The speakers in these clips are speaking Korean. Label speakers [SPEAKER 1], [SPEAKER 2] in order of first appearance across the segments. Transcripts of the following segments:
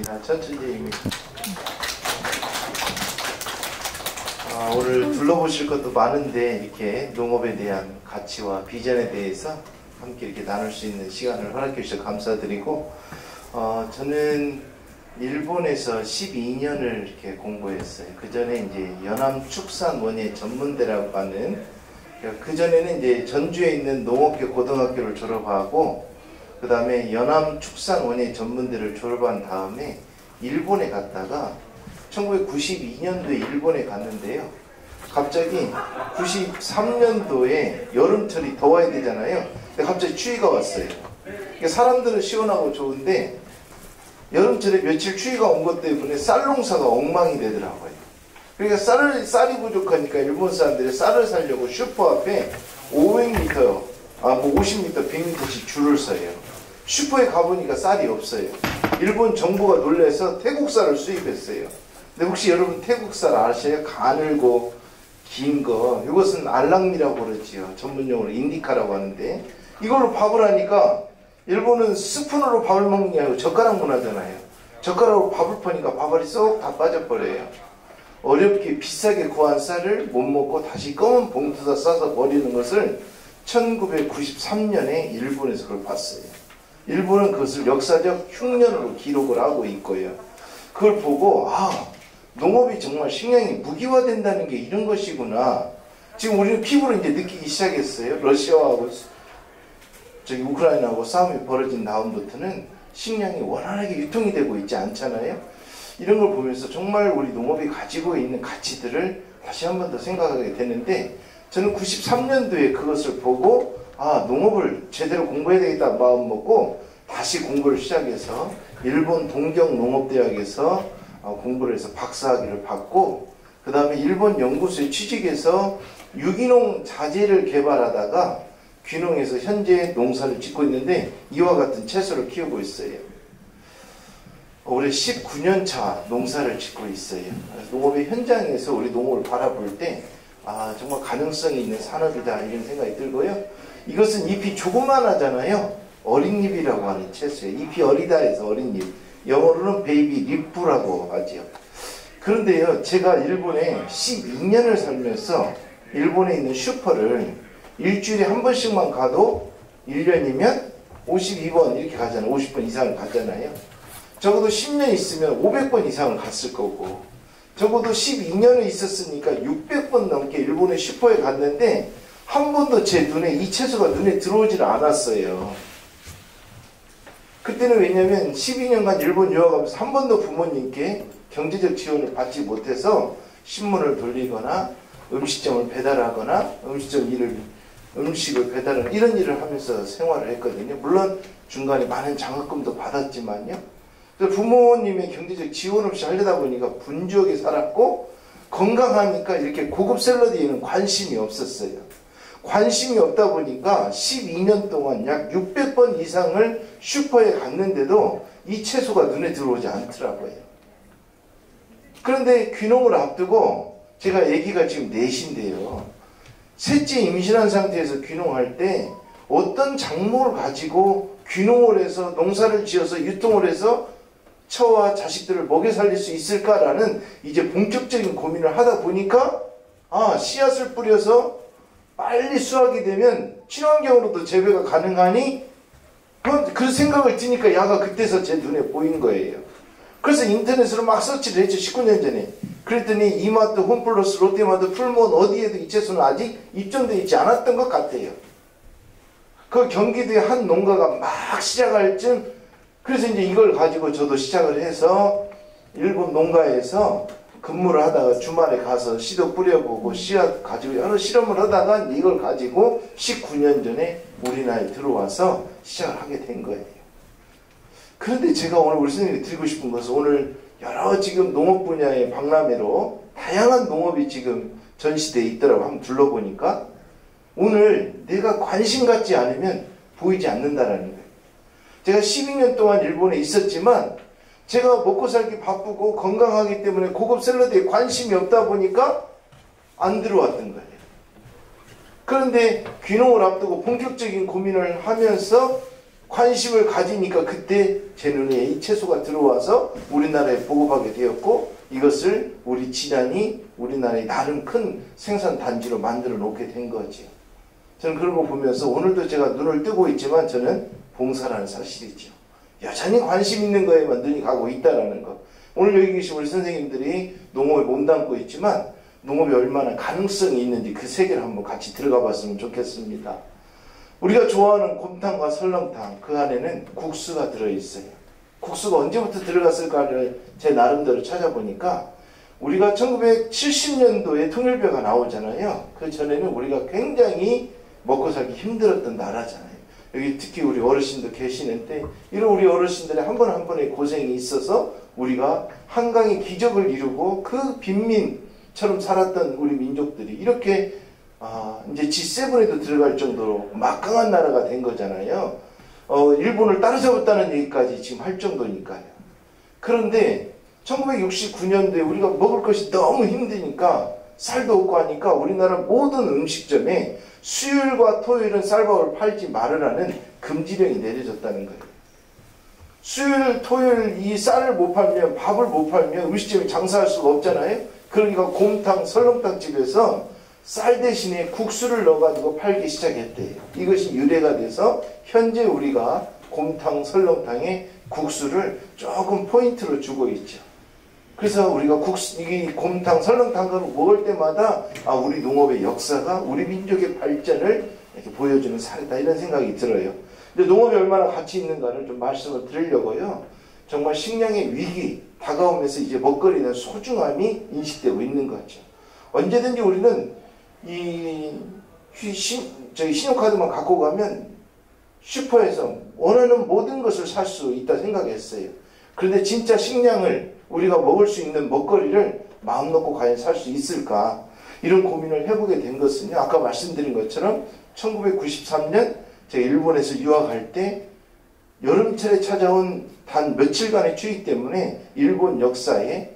[SPEAKER 1] 천천히입니다. 오늘 둘러보실 것도 많은데 이렇게 농업에 대한 가치와 비전에 대해서 함께 이렇게 나눌 수 있는 시간을 허락해 주셔서 감사드리고, 저는 일본에서 12년을 이렇게 공부했어요. 그 전에 이제 연암축산원예 전문대라고 하는, 그 전에는 이제 전주에 있는 농업계 고등학교를 졸업하고, 그 다음에 연암축산원예 전문대를 졸업한 다음에 일본에 갔다가 1992년도에 일본에 갔는데요. 갑자기 93년도에 여름철이 더워야 되잖아요. 근데 갑자기 추위가 왔어요. 그러니까 사람들은 시원하고 좋은데 여름철에 며칠 추위가 온 것 때문에 쌀 농사가 엉망이 되더라고요. 그러니까 쌀이 부족하니까 일본 사람들이 쌀을 사려고 슈퍼 앞에 500m, 50m, 100m씩 줄을 서요. 슈퍼에 가보니까 쌀이 없어요. 일본 정부가 놀라서 태국 쌀을 수입했어요. 근데 혹시 여러분 태국 쌀 아세요? 가늘고 긴 거, 이것은 알랑미라고 그러지요. 전문용어로 인디카라고 하는데, 이걸로 밥을 하니까 일본은 스푼으로 밥을 먹는 게 아니고 젓가락 문화잖아요. 젓가락으로 밥을 퍼니까 밥알이 쏙 다 빠져버려요. 어렵게 비싸게 구한 쌀을 못 먹고 다시 검은 봉투에다 싸서 버리는 것을 1993년에 일본에서 그걸 봤어요. 일본은 그것을 역사적 흉년으로 기록을 하고 있고요. 그걸 보고 농업이 정말 식량이 무기화된다는 게 이런 것이구나. 지금 우리는 피부로 이제 느끼기 시작했어요. 러시아하고 우크라이나하고 싸움이 벌어진 다음부터는 식량이 원활하게 유통이 되고 있지 않잖아요. 이런 걸 보면서 정말 우리 농업이 가지고 있는 가치들을 다시 한 번 더 생각하게 되는데, 저는 93년도에 그것을 보고 농업을 제대로 공부해야 되겠다 마음 먹고 다시 공부를 시작해서 일본 동경농업대학에서 공부를 해서 박사학위를 받고, 그 다음에 일본 연구소에 취직해서 유기농 자재를 개발하다가 귀농해서 현재 농사를 짓고 있는데 이와 같은 채소를 키우고 있어요. 올해 19년차 농사를 짓고 있어요. 농업의 현장에서 우리 농업을 바라볼 때 정말 가능성이 있는 산업이다 이런 생각이 들고요. 이것은 잎이 조그만하잖아요. 어린 잎이라고 하는 채소예요. 잎이 어리다 해서 어린 잎. 영어로는 베이비 리프라고 하죠. 그런데요, 제가 일본에 12년을 살면서 일본에 있는 슈퍼를 일주일에 한 번씩만 가도 1년이면 52번 이렇게 가잖아요. 50번 이상을 가잖아요. 적어도 10년 있으면 500번 이상을 갔을 거고, 적어도 12년을 있었으니까 600번 넘게 일본의 슈퍼에 갔는데 한 번도 제 눈에 이 채소가 눈에 들어오질 않았어요. 그때는 왜냐면 12년간 일본 유학하면서 한 번도 부모님께 경제적 지원을 받지 못해서 신문을 돌리거나 음식점을 배달하거나 음식을 배달하는 이런 일을 하면서 생활을 했거든요. 물론 중간에 많은 장학금도 받았지만요. 부모님의 경제적 지원 없이 하려다 보니까 분주하게 살았고, 건강하니까 이렇게 고급 샐러드에는 관심이 없었어요. 관심이 없다 보니까 12년 동안 약 600번 이상을 슈퍼에 갔는데도 이 채소가 눈에 들어오지 않더라고요. 그런데 귀농을 앞두고 제가 아기가 지금 넷인데요. 셋째 임신한 상태에서 귀농할 때 어떤 작물을 가지고 귀농을 해서 농사를 지어서 유통을 해서 처와 자식들을 먹여 살릴 수 있을까라는 이제 본격적인 고민을 하다 보니까 씨앗을 뿌려서 빨리 수확이 되면 친환경으로도 재배가 가능하니 그 생각을 드니까 야가 그때서 제 눈에 보인 거예요. 그래서 인터넷으로 막 서치를 했죠. 19년 전에. 그랬더니 이마트, 홈플러스, 롯데마트, 풀몬 어디에도 이 채소는 아직 입점되어 있지 않았던 것 같아요. 그 경기도의 한 농가가 막 시작할 쯤, 그래서 이제 이걸 가지고 저도 시작을 해서 일본 농가에서 근무를 하다가 주말에 가서 씨도 뿌려보고 씨앗 가지고 여러 실험을 하다가 이걸 가지고 19년 전에 우리나라에 들어와서 시작을 하게 된 거예요. 그런데 제가 오늘 우리 선생님이 드리고 싶은 것은, 오늘 여러 지금 농업 분야의 박람회로 다양한 농업이 지금 전시되어 있더라고. 한번 둘러보니까 오늘 내가 관심 갖지 않으면 보이지 않는다라는 거예요. 제가 12년 동안 일본에 있었지만 제가 먹고 살기 바쁘고 건강하기 때문에 고급 샐러드에 관심이 없다 보니까 안 들어왔던 거예요. 그런데 귀농을 앞두고 본격적인 고민을 하면서 관심을 가지니까 그때 제 눈에 이 채소가 들어와서 우리나라에 보급하게 되었고, 이것을 우리 진안이 우리나라의 나름 큰 생산단지로 만들어 놓게 된 거죠. 저는 그런 거 보면서 오늘도 제가 눈을 뜨고 있지만 저는 봉사라는 사실이죠. 여전히 관심 있는 거에만 눈이 가고 있다는 거. 오늘 여기 계신 우리 선생님들이 농업에 몸담고 있지만 농업이 얼마나 가능성이 있는지 그 세계를 한번 같이 들어가 봤으면 좋겠습니다. 우리가 좋아하는 곰탕과 설렁탕, 그 안에는 국수가 들어있어요. 국수가 언제부터 들어갔을까를 제 나름대로 찾아보니까 우리가 1970년도에 통일교가 나오잖아요. 그 전에는 우리가 굉장히 먹고 살기 힘들었던 나라잖아요. 여기 특히 우리 어르신도 계시는데 이런 우리 어르신들의 한 번 한 번의 고생이 있어서 우리가 한강의 기적을 이루고 그 빈민처럼 살았던 우리 민족들이 이렇게 이제 G7에도 들어갈 정도로 막강한 나라가 된 거잖아요. 일본을 따라잡았다는 얘기까지 지금 할 정도니까요. 그런데 1969년도에 우리가 먹을 것이 너무 힘드니까 쌀도 없고 하니까 우리나라 모든 음식점에 수요일과 토요일은 쌀밥을 팔지 말으라는 금지령이 내려졌다는 거예요. 수요일, 토요일 이 쌀을 못 팔면, 밥을 못 팔면 음식점이 장사할 수가 없잖아요. 그러니까 곰탕, 설렁탕 집에서 쌀 대신에 국수를 넣어가지고 팔기 시작했대요. 이것이 유래가 돼서 현재 우리가 곰탕, 설렁탕에 국수를 조금 포인트로 주고 있죠. 그래서 우리가 이 곰탕, 설렁탕을 먹을 때마다 우리 농업의 역사가 우리 민족의 발전을 이렇게 보여주는 사례다 이런 생각이 들어요. 근데 농업이 얼마나 가치 있는가를 좀 말씀을 드리려고요. 정말 식량의 위기 다가오면서 이제 먹거리에 대한 소중함이 인식되고 있는 거죠. 언제든지 우리는 저희 신용카드만 갖고 가면 슈퍼에서 원하는 모든 것을 살 수 있다 생각했어요. 그런데 진짜 식량을 우리가 먹을 수 있는 먹거리를 마음 놓고 과연 살 수 있을까? 이런 고민을 해보게 된 것은요. 아까 말씀드린 것처럼 1993년 제가 일본에서 유학할 때 여름철에 찾아온 단 며칠간의 추위 때문에 일본 역사에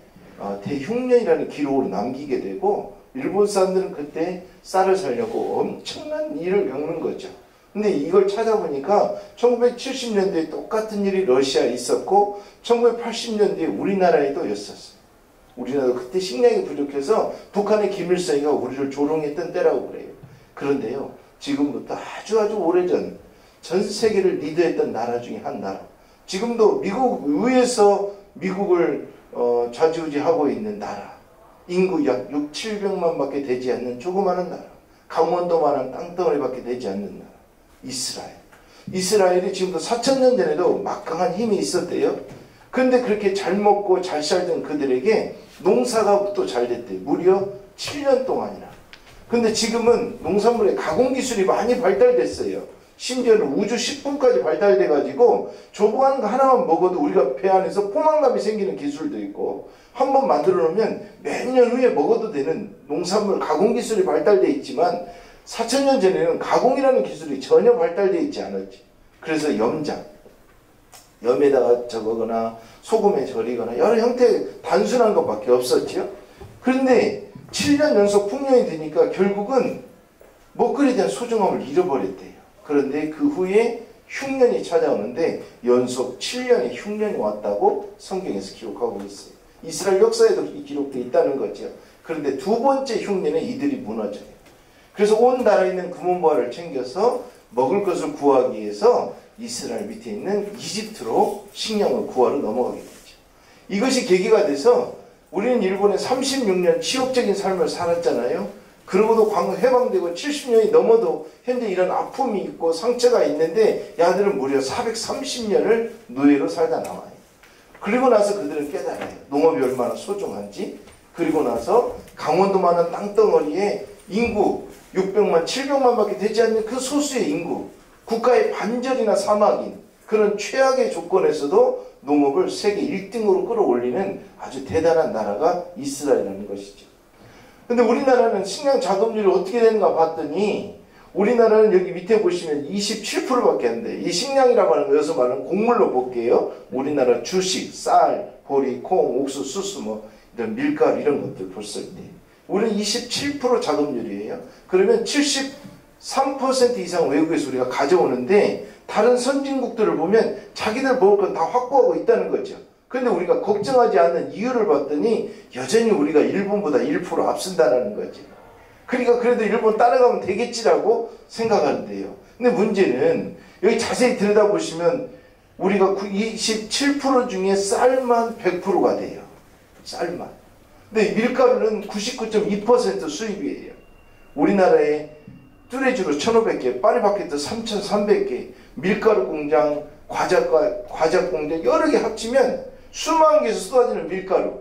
[SPEAKER 1] 대흉년이라는 기록으로 남기게 되고 일본 사람들은 그때 쌀을 살려고 엄청난 일을 겪는 거죠. 근데 이걸 찾아보니까 1970년대에 똑같은 일이 러시아에 있었고 1980년대에 우리나라에도 있었어요. 우리나라도 그때 식량이 부족해서 북한의 김일성이가 우리를 조롱했던 때라고 그래요. 그런데요, 지금부터 아주 오래전 전 세계를 리드했던 나라 중에 한 나라. 지금도 미국 의회에서 미국을 좌지우지하고 있는 나라. 인구 약 6, 700만 밖에 되지 않는 조그마한 나라. 강원도만한 땅덩어리밖에 되지 않는 나라. 이스라엘. 이스라엘이 지금도 4,000년 전에도 막강한 힘이 있었대요. 그런데 그렇게 잘 먹고 잘 살던 그들에게 농사가 또 잘 됐대요. 무려 7년 동안이나. 근데 지금은 농산물의 가공기술이 많이 발달됐어요. 심지어는 우주 식품까지 발달돼가지고 조그만 거 하나만 먹어도 우리가 배 안에서 포만감이 생기는 기술도 있고 한번 만들어 놓으면 몇 년 후에 먹어도 되는 농산물 가공기술이 발달돼 있지만 4,000년 전에는 가공이라는 기술이 전혀 발달되어 있지 않았지. 그래서 염에다가 저거거나 소금에 절이거나 여러 형태의 단순한 것밖에 없었죠. 그런데 7년 연속 풍년이 되니까 결국은 먹거리에 대한 소중함을 잃어버렸대요. 그런데 그 후에 흉년이 찾아오는데 연속 7년의 흉년이 왔다고 성경에서 기록하고 있어요. 이스라엘 역사에도 기록되어 있다는 거죠. 그런데 두 번째 흉년에 이들이 무너져요. 그래서 온 나라에 있는 금은보화를 챙겨서 먹을 것을 구하기 위해서 이스라엘 밑에 있는 이집트로 식량을 구하러 넘어가게 되죠. 이것이 계기가 돼서 우리는 일본에 36년 치욕적인 삶을 살았잖아요. 그러고도 해방되고 70년이 넘어도 현재 이런 아픔이 있고 상처가 있는데 야들은 무려 430년을 노예로 살다 나와요. 그리고 나서 그들은 깨달아요. 농업이 얼마나 소중한지. 그리고 나서 강원도만한 땅덩어리에 인구 600만, 700만 밖에 되지 않는 그 소수의 인구, 국가의 반절이나 사막인 그런 최악의 조건에서도 농업을 세계 1등으로 끌어올리는 아주 대단한 나라가 이스라엘이라는 것이죠. 근데 우리나라는 식량 자급률이 어떻게 되는가 봤더니 우리나라는 여기 밑에 보시면 27%밖에 안 돼요. 이 식량이라고 하는 거 여기서 말하는 곡물로 볼게요. 우리나라 주식, 쌀, 보리, 콩, 옥수수, 수수, 이런 밀가루 이런 것들 봤을 때 우리는 27% 자급률이에요. 그러면 73% 이상 외국에서 우리가 가져오는데 다른 선진국들을 보면 자기들 먹을 건 다 확보하고 있다는 거죠. 그런데 우리가 걱정하지 않는 이유를 봤더니 여전히 우리가 일본보다 1% 앞선다는 거죠. 그러니까 그래도 일본 따라가면 되겠지라고 생각하는데요. 근데 문제는 여기 자세히 들여다보시면 우리가 27% 중에 쌀만 100%가 돼요. 쌀만. 근데 밀가루는 99.2% 수입이에요. 우리나라에 뚜레쥬르 1,500개, 파리바게뜨 3,300개, 밀가루 공장, 과자 공장 여러 개 합치면 수만 개에서 쏟아지는 밀가루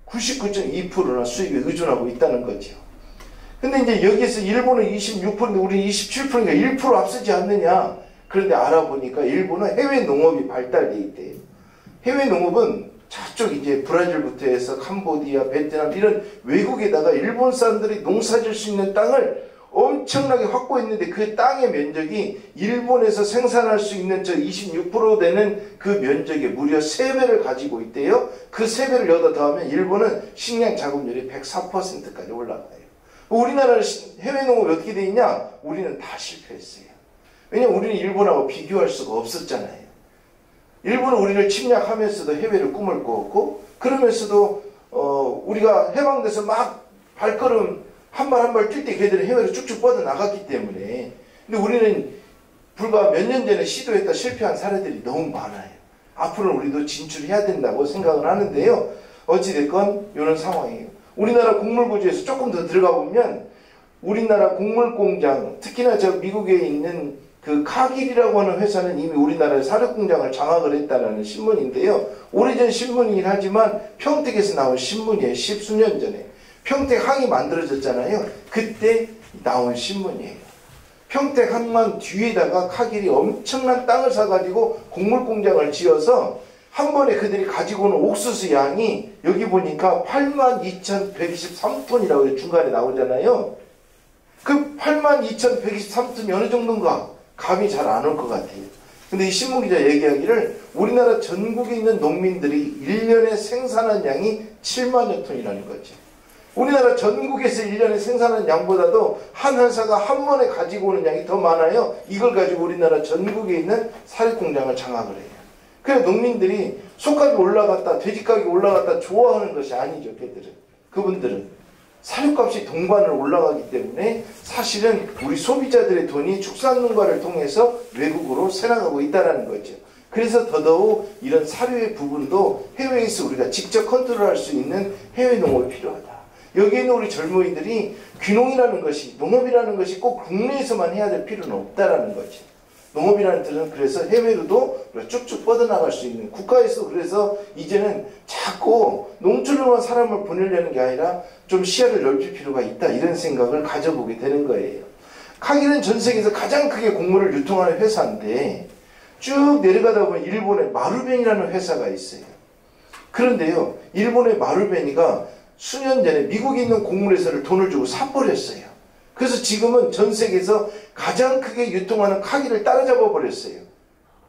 [SPEAKER 1] 99.2%나 수입에 의존하고 있다는 거죠. 근데 이제 여기에서 일본은 26%인데 우리는 27%니까 1% 앞서지 않느냐. 그런데 알아보니까 일본은 해외 농업이 발달돼 있대요. 해외 농업은 저쪽 이제 브라질부터 해서 캄보디아, 베트남 이런 외국에다가 일본 사람들이 농사질 수 있는 땅을 엄청나게 확보했는데 그 땅의 면적이 일본에서 생산할 수 있는 저 26% 되는 그 면적의 무려 3배를 가지고 있대요. 그 3배를 여기다 더하면 일본은 식량 자급률이 104%까지 올라가요. 우리나라는 해외 농업이 어떻게 돼 있냐? 우리는 다 실패했어요. 왜냐면 우리는 일본하고 비교할 수가 없었잖아요. 일본은 우리를 침략하면서도 해외를 꿈을 꾸었고 그러면서도 우리가 해방돼서 막 발걸음 한 발 한 발 뛸 때 걔들은 해외로 쭉쭉 뻗어나갔기 때문에 근데 우리는 불과 몇 년 전에 시도했다 실패한 사례들이 너무 많아요. 앞으로는 우리도 진출해야 된다고 생각을 하는데요. 어찌됐건 이런 상황이에요. 우리나라 곡물구조에서 조금 더 들어가 보면 우리나라 곡물공장 특히나 저 미국에 있는 그 카길이라고 하는 회사는 이미 우리나라에 사료공장을 장악을 했다는 신문인데요. 오래전 신문이긴 하지만 평택에서 나온 신문이에요. 10수년 전에. 평택항이 만들어졌잖아요. 그때 나온 신문이에요. 평택항만 뒤에다가 카길이 엄청난 땅을 사가지고 곡물공장을 지어서 한 번에 그들이 가지고 오는 옥수수 양이 여기 보니까 82,123톤이라고 중간에 나오잖아요. 그 82,123톤이 어느 정도인가 감이 잘 안 올 것 같아요. 근데 이 신문기자 얘기하기를 우리나라 전국에 있는 농민들이 1년에 생산한 양이 7만여 톤이라는 거죠. 우리나라 전국에서 1년에 생산하는 양보다도 한 회사가 한 번에 가지고 오는 양이 더 많아요. 이걸 가지고 우리나라 전국에 있는 사료공장을 장악을 해요. 그래서 농민들이 소값이 올라갔다 돼지값이 올라갔다 좋아하는 것이 아니죠. 그분들은 사료값이 동반을 올라가기 때문에 사실은 우리 소비자들의 돈이 축산농가를 통해서 외국으로 새나가고 있다는 거죠. 그래서 더더욱 이런 사료의 부분도 해외에서 우리가 직접 컨트롤할 수 있는 해외 농업이 필요하다. 여기에는 우리 젊은이들이 귀농이라는 것이 농업이라는 것이 꼭 국내에서만 해야 될 필요는 없다라는 거죠. 농업이라는 뜻은 그래서 해외로도 쭉쭉 뻗어나갈 수 있는 국가에서 그래서 이제는 자꾸 농촌으로만 사람을 보내려는 게 아니라 좀 시야를 넓힐 필요가 있다 이런 생각을 가져보게 되는 거예요. 카길은 전 세계에서 가장 크게 곡물을 유통하는 회사인데 쭉 내려가다 보면 일본의 마루베니라는 회사가 있어요. 그런데요 일본의 마루베니가 수년 전에 미국에 있는 곡물회사를 돈을 주고 사버렸어요. 그래서 지금은 전 세계에서 가장 크게 유통하는 카길을 따라잡아 버렸어요.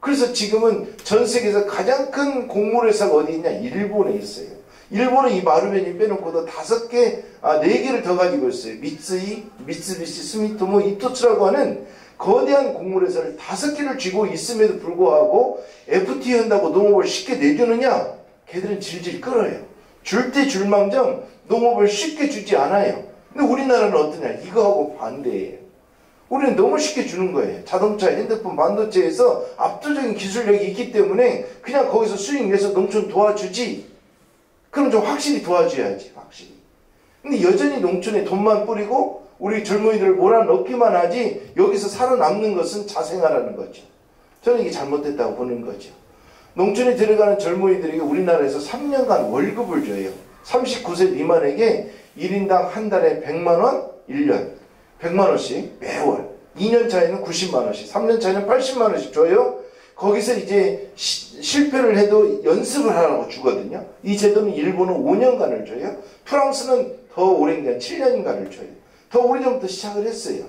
[SPEAKER 1] 그래서 지금은 전 세계에서 가장 큰 곡물회사가 어디 있냐? 일본에 있어요. 일본은 이 마루베니 빼놓고도 4개, 4개를 더 가지고 있어요. 미쓰이, 미쓰비시, 스미토모, 이토츠라고 하는 거대한 곡물회사를 5개를 쥐고 있음에도 불구하고 FTA 한다고 농업을 쉽게 내주느냐? 걔들은 질질 끌어요. 줄 때 줄망정 농업을 쉽게 주지 않아요. 근데 우리나라는 어떠냐? 이거하고 반대예요. 우리는 너무 쉽게 주는 거예요. 자동차, 핸드폰, 반도체에서 압도적인 기술력이 있기 때문에 그냥 거기서 수익 내서 농촌 도와주지. 그럼 좀 확실히 도와줘야지. 확실히. 근데 여전히 농촌에 돈만 뿌리고 우리 젊은이들을 몰아넣기만 하지 여기서 살아남는 것은 자생하라는 거죠. 저는 이게 잘못됐다고 보는 거죠. 농촌에 들어가는 젊은이들에게 우리나라에서 3년간 월급을 줘요. 39세 미만에게 1인당 한 달에 100만원, 1년 100만원씩 매월 2년 차에는 90만원씩 3년 차에는 80만원씩 줘요. 거기서 이제 실패를 해도 연습을 하라고 주거든요. 이 제도는 일본은 5년간을 줘요. 프랑스는 더 오랜 기간 7년간을 줘요. 더 오래전부터 시작을 했어요.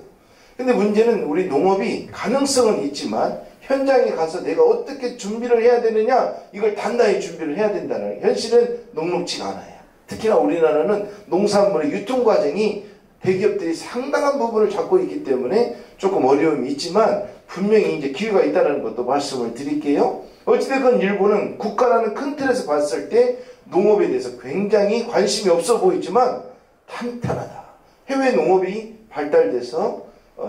[SPEAKER 1] 근데 문제는 우리 농업이 가능성은 있지만 현장에 가서 내가 어떻게 준비를 해야 되느냐 이걸 단단히 준비를 해야 된다는 현실은 녹록지가 않아요. 특히나 우리나라는 농산물의 유통 과정이 대기업들이 상당한 부분을 잡고 있기 때문에 조금 어려움이 있지만 분명히 이제 기회가 있다는 것도 말씀을 드릴게요. 어찌됐건 일본은 국가라는 큰 틀에서 봤을 때 농업에 대해서 굉장히 관심이 없어 보이지만 탄탄하다. 해외 농업이 발달돼서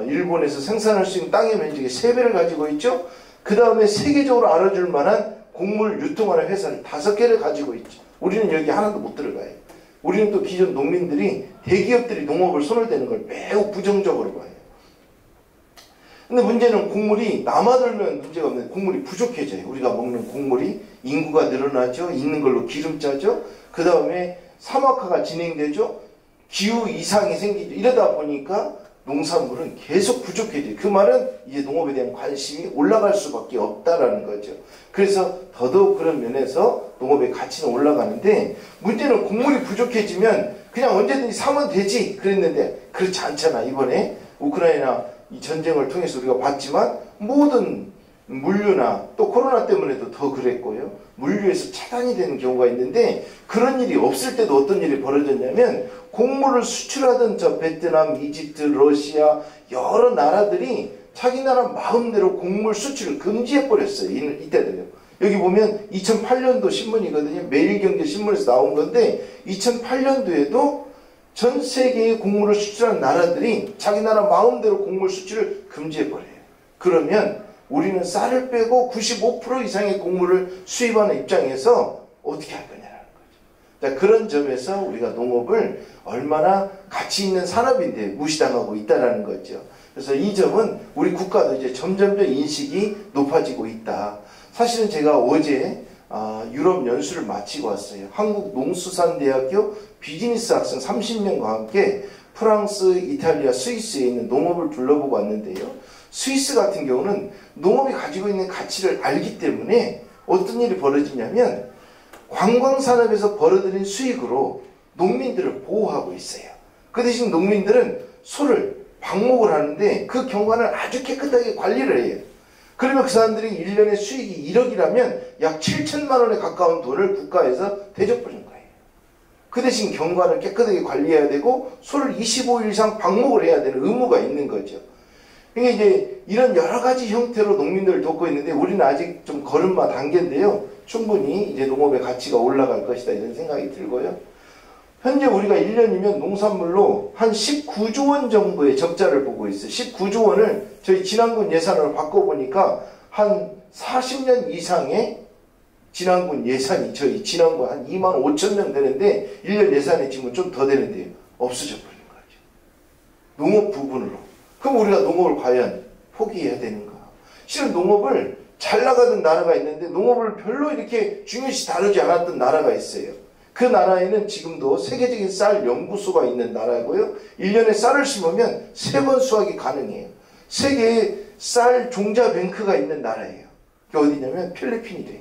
[SPEAKER 1] 일본에서 생산할 수 있는 땅의 면적의 3배를 가지고 있죠. 그 다음에 세계적으로 알아줄 만한 곡물 유통하는 회사를 5개를 가지고 있죠. 우리는 여기 하나도 못 들어가요. 우리는 또 기존 농민들이 대기업들이 농업을 손을 대는 걸 매우 부정적으로 봐요. 근데 문제는 곡물이 남아돌면 문제가 없는데 곡물이 부족해져요. 우리가 먹는 곡물이 인구가 늘어나죠. 있는 걸로 기름 짜죠. 그 다음에 사막화가 진행되죠. 기후 이상이 생기죠. 이러다 보니까 농산물은 계속 부족해져요. 그 말은 이제 농업에 대한 관심이 올라갈 수밖에 없다라는 거죠. 그래서 더더욱 그런 면에서 농업의 가치는 올라가는데 문제는 곡물이 부족해지면 그냥 언제든지 사면 되지 그랬는데 그렇지 않잖아. 이번에 우크라이나 이 전쟁을 통해서 우리가 봤지만 모든 물류나 또 코로나 때문에도 더 그랬고요. 물류에서 차단이 되는 경우가 있는데 그런 일이 없을 때도 어떤 일이 벌어졌냐면 곡물을 수출하던 저 베트남, 이집트, 러시아 여러 나라들이 자기 나라 마음대로 곡물 수출을 금지해버렸어요. 이때도요. 여기 보면 2008년도 신문이거든요. 매일경제신문에서 나온 건데 2008년도에도 전 세계의 곡물을 수출하는 나라들이 자기 나라 마음대로 곡물 수출을 금지해버려요. 그러면 우리는 쌀을 빼고 95% 이상의 곡물을 수입하는 입장에서 어떻게 할 거냐라는 거죠. 자, 그런 점에서 우리가 농업을 얼마나 가치 있는 산업인데 무시당하고 있다는 거죠. 그래서 이 점은 우리 국가도 이제 점점점 인식이 높아지고 있다. 사실은 제가 어제 유럽 연수를 마치고 왔어요. 한국농수산대학교 비즈니스 학생 30명과 함께 프랑스, 이탈리아, 스위스에 있는 농업을 둘러보고 왔는데요. 스위스 같은 경우는 농업이 가지고 있는 가치를 알기 때문에 어떤 일이 벌어지냐면 관광산업에서 벌어들인 수익으로 농민들을 보호하고 있어요. 그 대신 농민들은 소를 방목을 하는데 그 경관을 아주 깨끗하게 관리를 해요. 그러면 그 사람들이 1년에 수익이 1억이라면 약 7천만 원에 가까운 돈을 국가에서 대줘버린 거예요. 그 대신 경관을 깨끗하게 관리해야 되고 소를 25일 이상 방목을 해야 되는 의무가 있는 거죠. 그러니까 이제 이런 여러 가지 형태로 농민들을 돕고 있는데 우리는 아직 좀 걸음마 단계인데요. 충분히 이제 농업의 가치가 올라갈 것이다 이런 생각이 들고요. 현재 우리가 1년이면 농산물로 한 19조 원 정도의 적자를 보고 있어요. 19조 원을 저희 진안군 예산으로 바꿔보니까 한 40년 이상의 진안군 예산이 저희 진안군 한 2만 5천 명 되는데 1년 예산이 지금 좀 더 되는데 없어져 버린 거죠. 농업 부분으로. 그럼 우리가 농업을 과연 포기해야 되는가? 실은 농업을 잘 나가던 나라가 있는데 농업을 별로 이렇게 중요시 다루지 않았던 나라가 있어요. 그 나라에는 지금도 세계적인 쌀 연구소가 있는 나라고요. 1년에 쌀을 심으면 3번 수확이 가능해요. 세계에 쌀 종자 뱅크가 있는 나라예요. 그게 어디냐면 필리핀이래요.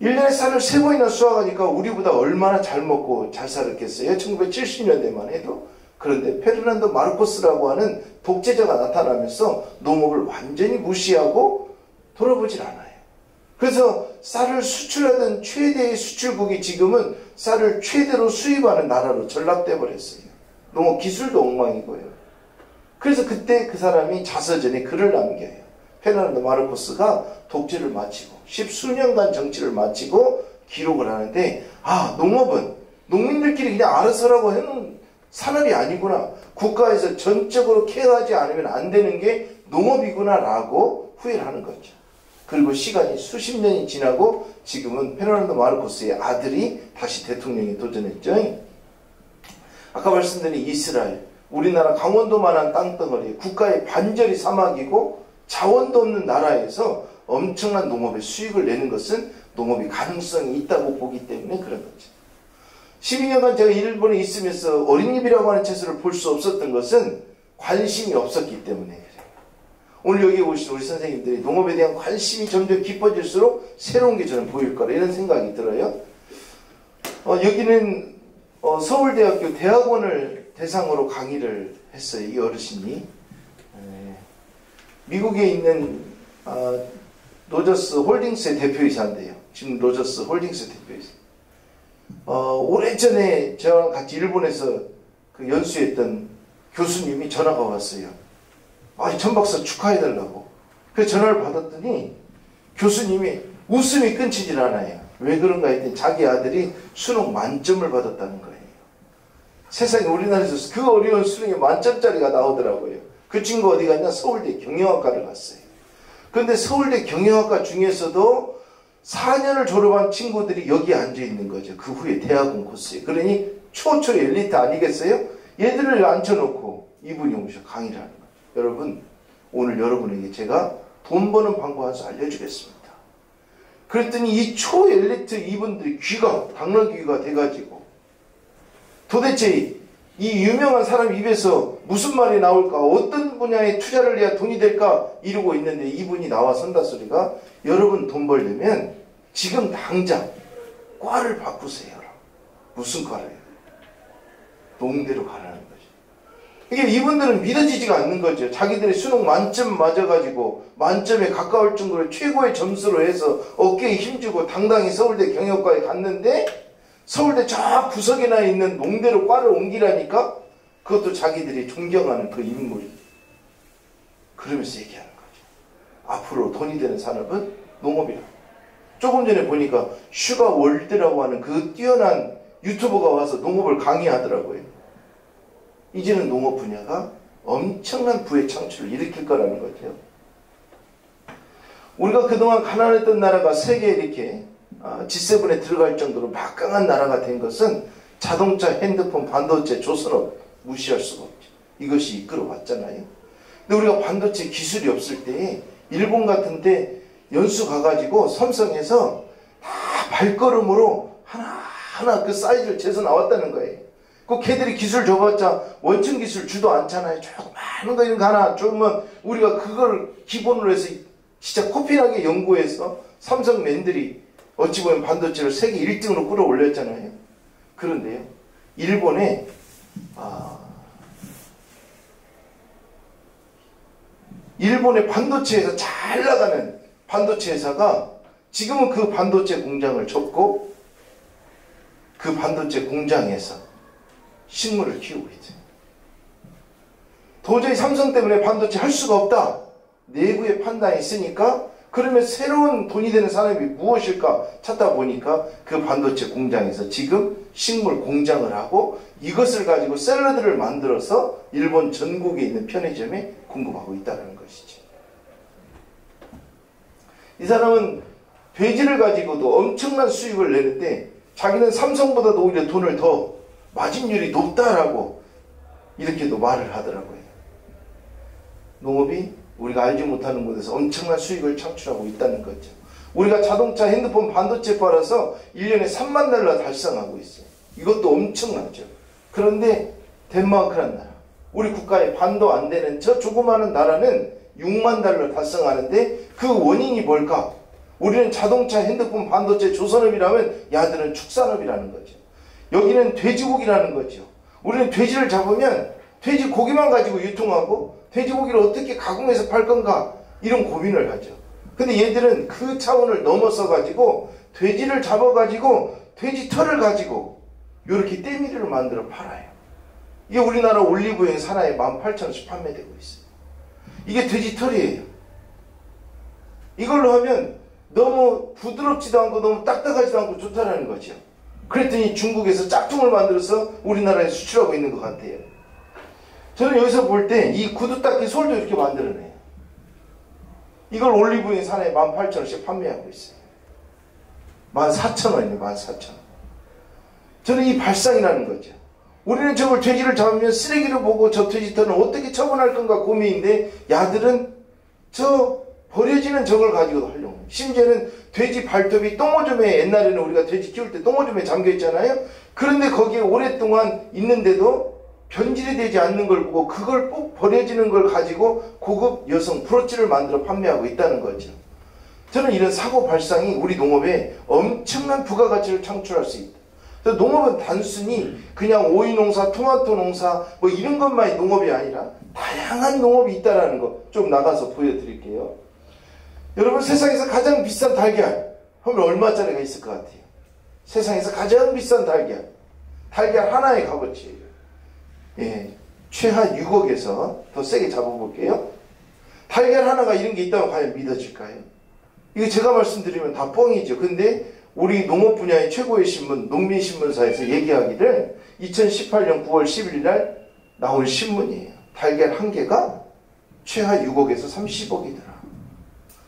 [SPEAKER 1] 1년에 쌀을 3번이나 수확하니까 우리보다 얼마나 잘 먹고 잘 살았겠어요. 1970년대만 해도. 그런데 페르난도 마르코스라고 하는 독재자가 나타나면서 농업을 완전히 무시하고 돌아보질 않아요. 그래서 쌀을 수출하던 최대의 수출국이 지금은 쌀을 최대로 수입하는 나라로 전락돼 버렸어요. 농업 기술도 엉망이고요. 그래서 그때 그 사람이 자서전에 글을 남겨요. 페르난도 마르코스가 독재를 마치고 10수년간 정치를 마치고 기록을 하는데 농업은 농민들끼리 그냥 알아서라고 해놓은 산업이 아니구나. 국가에서 전적으로 케어하지 않으면 안 되는 게 농업이구나 라고 후회를 하는 거죠. 그리고 시간이 수십 년이 지나고 지금은 페르난도 마르코스의 아들이 다시 대통령에 도전했죠. 아까 말씀드린 이스라엘, 우리나라 강원도만한 땅덩어리, 국가의 반절이 사막이고 자원도 없는 나라에서 엄청난 농업의 수익을 내는 것은 농업이 가능성이 있다고 보기 때문에 그런 거죠. 12년간 제가 일본에 있으면서 어린이집이라고 하는 채소를 볼 수 없었던 것은 관심이 없었기 때문에 그래요. 오늘 여기 오신 우리 선생님들이 농업에 대한 관심이 점점 깊어질수록 새로운 게 저는 보일 거라 이런 생각이 들어요. 여기는 서울대학교 대학원을 대상으로 강의를 했어요. 이 어르신이. 미국에 있는 로저스 홀딩스의 대표이사인데요. 지금 로저스 홀딩스 대표이사. 오래전에 저랑 같이 일본에서 그 연수했던 교수님이 전화가 왔어요. 전 박사 축하해달라고. 그래서 전화를 받았더니 교수님이 웃음이 끊지질 않아요. 왜 그런가 했더니 자기 아들이 수능 만점을 받았다는 거예요. 세상에 우리나라에서 그 어려운 수능에 만점짜리가 나오더라고요. 그 친구 어디 갔냐? 서울대 경영학과를 갔어요. 그런데 서울대 경영학과 중에서도 4년을 졸업한 친구들이 여기에 앉아있는 거죠. 그 후에 대학원 코스에. 그러니 초초 엘리트 아니겠어요? 얘들을 앉혀놓고 이분이 오셔 강의를 하는 거예요. 여러분, 오늘 여러분에게 제가 돈 버는 방법 한 수 알려주겠습니다. 그랬더니 이 초엘리트 이분들이 당나귀가 돼가지고 도대체 이 유명한 사람 입에서 무슨 말이 나올까, 어떤 분야에 투자를 해야 돈이 될까 이러고 있는데 이분이 나와 선다 소리가, 여러분 돈 벌려면 지금 당장 과를 바꾸세요. 무슨 과래요? 농대로 가라는 거죠. 이게 이분들은 믿어지지가 않는 거죠. 자기들이 수능 만점 맞아가지고 만점에 가까울 정도로 최고의 점수로 해서 어깨에 힘주고 당당히 서울대 경영과에 갔는데, 서울대 저 구석에나 있는 농대로 과를 옮기라니까 그것도 자기들이 존경하는 그 인물. 그러면서 얘기하는 거죠. 앞으로 돈이 되는 산업은 농업이라. 조금 전에 보니까 슈가월드라고 하는 그 뛰어난 유튜버가 와서 농업을 강의하더라고요. 이제는 농업 분야가 엄청난 부의 창출을 일으킬 거라는 거죠. 우리가 그동안 가난했던 나라가 세계에 이렇게 G7에 들어갈 정도로 막강한 나라가 된 것은 자동차, 핸드폰, 반도체, 조선업 무시할 수가 없죠. 이것이 이끌어왔잖아요. 근데 우리가 반도체 기술이 없을 때 일본 같은 데 연수 가가지고 삼성에서 다 발걸음으로 하나하나 그 사이즈를 재서 나왔다는 거예요. 그 걔들이 기술 줘봤자 원천 기술 주도 않잖아요. 조금 많은 거 이런 거 하나 주면 우리가 그걸 기본으로 해서 진짜 코피나게 연구해서 삼성맨들이 어찌 보면 반도체를 세계 1등으로 끌어올렸잖아요. 그런데요, 일본의 반도체에서 잘 나가는 반도체 회사가 지금은 그 반도체 공장을 접고 그 반도체 공장에서 식물을 키우고 있어요. 도저히 삼성 때문에 반도체 할 수가 없다. 내부의 판단이 있으니까, 그러면 새로운 돈이 되는 산업이 무엇일까 찾다 보니까 그 반도체 공장에서 지금 식물 공장을 하고 이것을 가지고 샐러드를 만들어서 일본 전국에 있는 편의점에 공급하고 있다는 것이죠. 이 사람은 돼지를 가지고도 엄청난 수익을 내는데 자기는 삼성보다도 오히려 돈을 더 마진율이 높다라고 이렇게도 말을 하더라고요. 농업이 우리가 알지 못하는 곳에서 엄청난 수익을 창출하고 있다는 거죠. 우리가 자동차, 핸드폰, 반도체 팔아서 1년에 3만 달러 달성하고 있어요. 이것도 엄청나죠. 그런데 덴마크라는 나라, 우리 국가에 반도 안 되는 저 조그마한 나라는 6만 달러 달성하는데 그 원인이 뭘까? 우리는 자동차, 핸드폰, 반도체, 조선업이라면 야들은 축산업이라는 거죠. 여기는 돼지고기라는 거죠. 우리는 돼지를 잡으면 돼지고기만 가지고 유통하고 돼지고기를 어떻게 가공해서 팔 건가 이런 고민을 하죠. 근데 얘들은 그 차원을 넘어서 가지고 돼지를 잡아 가지고 돼지 털을 가지고 이렇게 때밀이를 만들어 팔아요. 이게 우리나라 올리브영에서 하나에 18,000원씩 판매되고 있어요. 이게 돼지 털이에요. 이걸로 하면 너무 부드럽지도 않고 너무 딱딱하지도 않고 좋다라는 거죠. 그랬더니 중국에서 짝퉁을 만들어서 우리나라에 수출하고 있는 것 같아요. 저는 여기서 볼 때 이 구두 닦기 솔도 이렇게 만들어내요. 이걸 올리브영에서 하나에 18,000원씩 판매하고 있어요. 14,000원이에요. 14,000원. 저는 이 발상이라는 거죠. 우리는 저걸 돼지를 잡으면 쓰레기를 보고 저 돼지털은 어떻게 처분할 건가 고민인데 야들은 저 버려지는 저걸 가지고도 하려고 해요. 심지어는 돼지 발톱이 똥오줌에, 옛날에는 우리가 돼지 키울 때 똥오줌에 잠겨 있잖아요. 그런데 거기에 오랫동안 있는데도 변질이 되지 않는 걸 보고 그걸 꼭 버려지는 걸 가지고 고급 여성 브로치를 만들어 판매하고 있다는 거죠. 저는 이런 사고 발상이 우리 농업에 엄청난 부가가치를 창출할 수 있다. 그래서 농업은 단순히 그냥 오이 농사, 토마토 농사 뭐 이런 것만이 농업이 아니라 다양한 농업이 있다는 거 좀 나가서 보여드릴게요. 여러분, 세상에서 가장 비싼 달걀 하면 얼마짜리가 있을 것 같아요? 세상에서 가장 비싼 달걀 하나의 값어치예요. 예, 최하 6억에서 더 세게 잡아볼게요. 달걀 하나가 이런 게 있다고 과연 믿어질까요? 이거 제가 말씀드리면 다 뻥이죠. 근데 우리 농업 분야의 최고의 신문 농민신문사에서 얘기하기를 2018년 9월 11일 날 나온 신문이에요. 달걀 한 개가 최하 6억에서 30억이더라.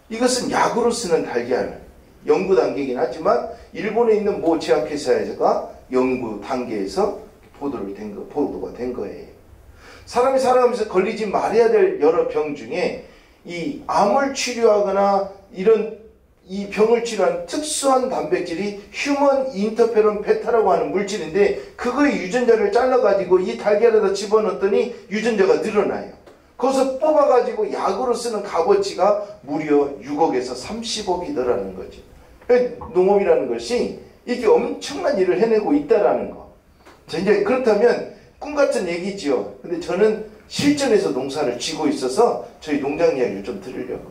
[SPEAKER 1] 이것은 약으로 쓰는 달걀 연구 단계이긴 하지만 일본에 있는 모 제약회사가 연구 단계에서 보도가 된 거예요. 사람이 살아가면서 걸리지 말아야 될 여러 병 중에 이 암을 치료하거나 이런 이 병을 치료하는 특수한 단백질이 휴먼 인터페론 베타라고 하는 물질인데 그거의 유전자를 잘라가지고 이 달걀에다 집어넣었더니 유전자가 늘어나요. 거기서 뽑아가지고 약으로 쓰는 값어치가 무려 6억에서 30억이더라는 거죠. 농업이라는 것이 이렇게 엄청난 일을 해내고 있다라는 거. 이제 그렇다면 꿈같은 얘기지요. 근데 저는 실전에서 농사를 지고 있어서 저희 농장 이야기를 좀 들으려고.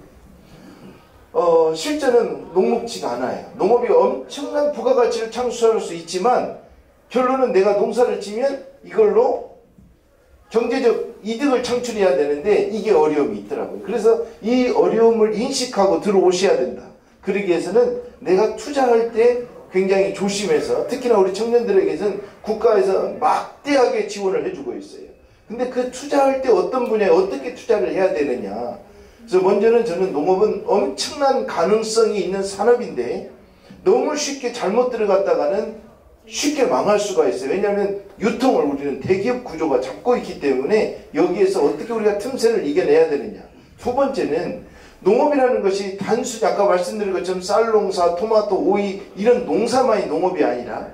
[SPEAKER 1] 실전은 녹록지가 않아요. 농업이 엄청난 부가가치를 창출할 수 있지만 결론은 내가 농사를 지면 이걸로 경제적 이득을 창출해야 되는데 이게 어려움이 있더라고요. 그래서 이 어려움을 인식하고 들어오셔야 된다. 그러기 위해서는 내가 투자할 때 굉장히 조심해서 특히나 우리 청년들에게는 국가에서 막대하게 지원을 해주고 있어요. 근데 그 투자할 때 어떤 분야에 어떻게 투자를 해야 되느냐. 그래서 먼저는 저는 농업은 엄청난 가능성이 있는 산업인데 너무 쉽게 잘못 들어갔다가는 쉽게 망할 수가 있어요. 왜냐하면 유통을 우리는 대기업 구조가 잡고 있기 때문에 여기에서 어떻게 우리가 틈새를 이겨내야 되느냐. 두 번째는 농업이라는 것이 단순히 아까 말씀드린 것처럼 쌀 농사, 토마토, 오이 이런 농사만이 농업이 아니라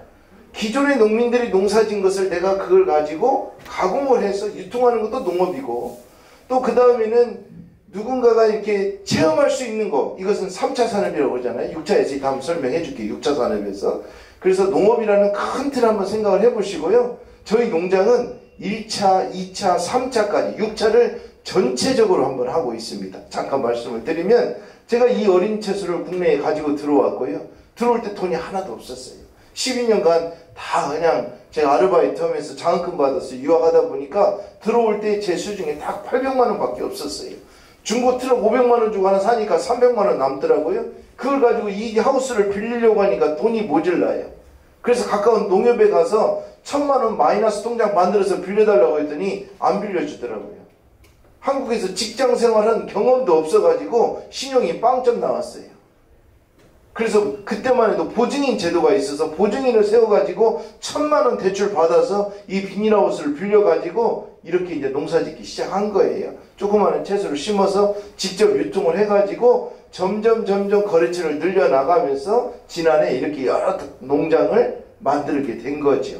[SPEAKER 1] 기존의 농민들이 농사진 것을 내가 그걸 가지고 가공을 해서 유통하는 것도 농업이고 또 그 다음에는 누군가가 이렇게 체험할 수 있는 거 이것은 3차 산업이라고 그러잖아요. 6차에서 다음 설명해 줄게요. 6차 산업에서. 그래서 농업이라는 큰 틀 한번 생각을 해보시고요. 저희 농장은 1차, 2차, 3차까지 6차를 전체적으로 한번 하고 있습니다. 잠깐 말씀을 드리면 제가 이 어린 채소를 국내에 가지고 들어왔고요. 들어올 때 돈이 하나도 없었어요. 12년간 다 그냥 제가 아르바이트 하면서 장학금 받아서 유학하다 보니까 들어올 때 제 수중에 딱 800만 원밖에 없었어요. 중고 트럭 500만 원 주고 하나 사니까 300만 원 남더라고요. 그걸 가지고 이 하우스를 빌리려고 하니까 돈이 모자라요. 그래서 가까운 농협에 가서 1000만 원 마이너스 통장 만들어서 빌려달라고 했더니 안 빌려주더라고요. 한국에서 직장 생활한 경험도 없어가지고 신용이 빵점 나왔어요. 그래서 그때만 해도 보증인 제도가 있어서 보증인을 세워가지고 1000만 원 대출 받아서 이 비닐하우스를 빌려가지고 이렇게 이제 농사짓기 시작한 거예요. 조그마한 채소를 심어서 직접 유통을 해가지고 점점 거래처를 늘려나가면서 지난해 이렇게 여러 농장을 만들게 된 거죠.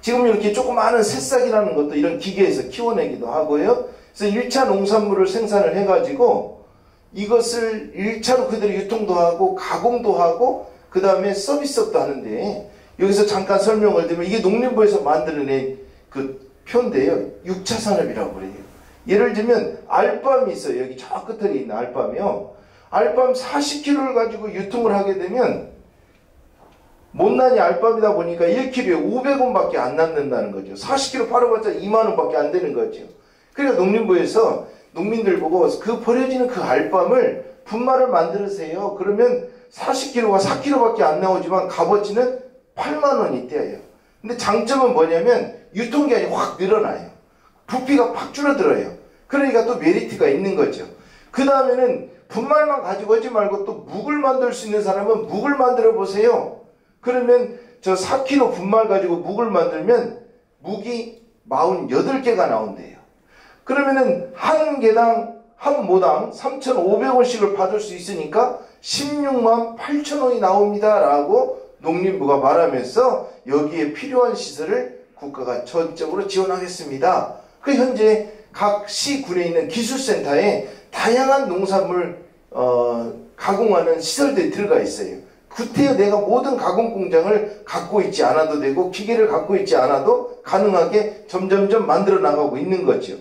[SPEAKER 1] 지금 이렇게 조그마한 새싹이라는 것도 이런 기계에서 키워내기도 하고요. 그래서 1차 농산물을 생산을 해가지고 이것을 1차로 그대로 유통도 하고 가공도 하고 그 다음에 서비스업도 하는데 여기서 잠깐 설명을 드리면 이게 농림부에서 만들어낸 그 표인데요. 6차 산업이라고 그래요. 예를 들면 알밤이 있어요. 여기 저 끝에 있는 알밤이요. 알밤 40kg를 가지고 유통을 하게 되면 못난이 알밤이다 보니까 1kg에 500원밖에 안 남는다는 거죠. 40kg 팔아봤자 2만원밖에 안 되는 거죠. 그러니까 농림부에서 농민들 보고 그 버려지는 그 알밤을 분말을 만들으세요. 그러면 40kg가 4kg밖에 안 나오지만 값어치는 8만원이 떼요. 근데 장점은 뭐냐면 유통기한이 확 늘어나요. 부피가 팍 줄어들어요. 그러니까 또 메리트가 있는 거죠. 그 다음에는 분말만 가지고 하지 말고 또 묵을 만들 수 있는 사람은 묵을 만들어 보세요. 그러면 저 4kg 분말 가지고 묵을 만들면 묵이 48개가 나온대요. 그러면은 한 개당 한 모당 3,500원씩을 받을 수 있으니까 16만 8천원이 나옵니다 라고 농림부가 말하면서 여기에 필요한 시설을 국가가 전적으로 지원하겠습니다. 그 현재 각 시군에 있는 기술센터에 다양한 농산물 가공하는 시설들이 들어가 있어요. 구태여 내가 모든 가공 공장을 갖고 있지 않아도 되고 기계를 갖고 있지 않아도 가능하게 점점점 만들어 나가고 있는 거죠.